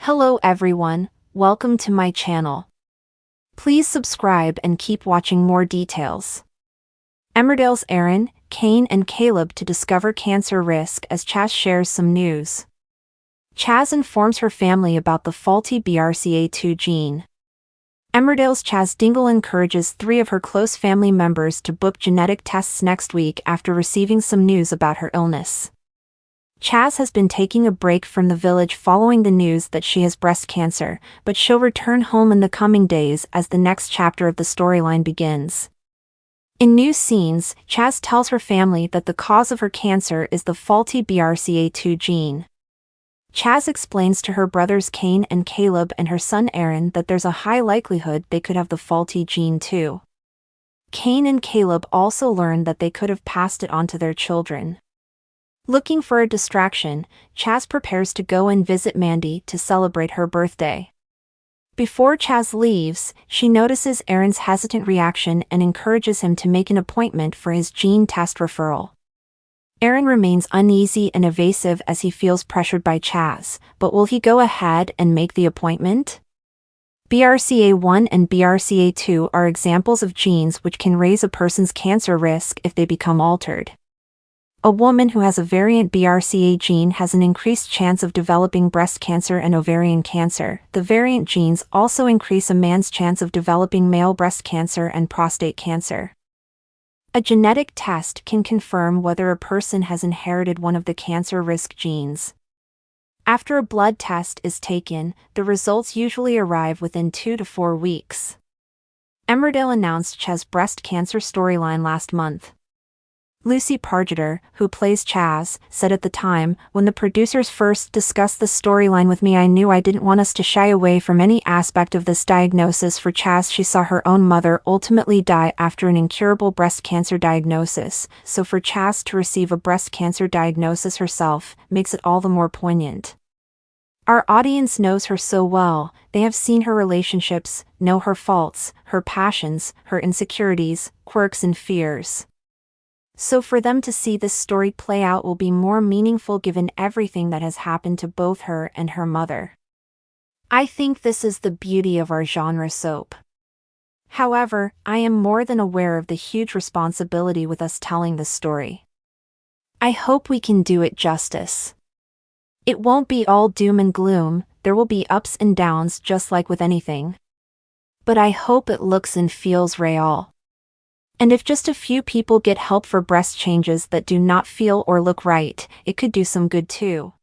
Hello everyone, welcome to my channel. Please subscribe and keep watching more details. Emmerdale's Erin, Kane and Caleb to discover cancer risk as Chaz shares some news. Chaz informs her family about the faulty BRCA2 gene. Emmerdale's Chaz Dingle encourages 3 of her close family members to book genetic tests next week after receiving some news about her illness. Chaz has been taking a break from the village following the news that she has breast cancer, but she'll return home in the coming days as the next chapter of the storyline begins. In new scenes, Chaz tells her family that the cause of her cancer is the faulty BRCA2 gene. Chaz explains to her brothers Kane and Caleb and her son Erin that there's a high likelihood they could have the faulty gene too. Kane and Caleb also learn that they could have passed it on to their children. Looking for a distraction, Chaz prepares to go and visit Mandy to celebrate her birthday. Before Chaz leaves, she notices Erin's hesitant reaction and encourages him to make an appointment for his gene test referral. Erin remains uneasy and evasive as he feels pressured by Chaz, but will he go ahead and make the appointment? BRCA1 and BRCA2 are examples of genes which can raise a person's cancer risk if they become altered. A woman who has a variant BRCA gene has an increased chance of developing breast cancer and ovarian cancer. The variant genes also increase a man's chance of developing male breast cancer and prostate cancer. A genetic test can confirm whether a person has inherited one of the cancer risk genes. After a blood test is taken, the results usually arrive within 2 to 4 weeks. Emmerdale announced Chaz's breast cancer storyline last month. Lucy Pargeter, who plays Chaz, said at the time, "When the producers first discussed the storyline with me, I knew I didn't want us to shy away from any aspect of this diagnosis for Chaz. She saw her own mother ultimately die after an incurable breast cancer diagnosis, so for Chaz to receive a breast cancer diagnosis herself makes it all the more poignant. Our audience knows her so well, they have seen her relationships, know her faults, her passions, her insecurities, quirks and fears. So for them to see this story play out will be more meaningful given everything that has happened to both her and her mother. I think this is the beauty of our genre soap. However, I am more than aware of the huge responsibility with us telling this story. I hope we can do it justice. It won't be all doom and gloom, there will be ups and downs just like with anything. But I hope it looks and feels real. And if just a few people get help for breast changes that do not feel or look right, it could do some good too.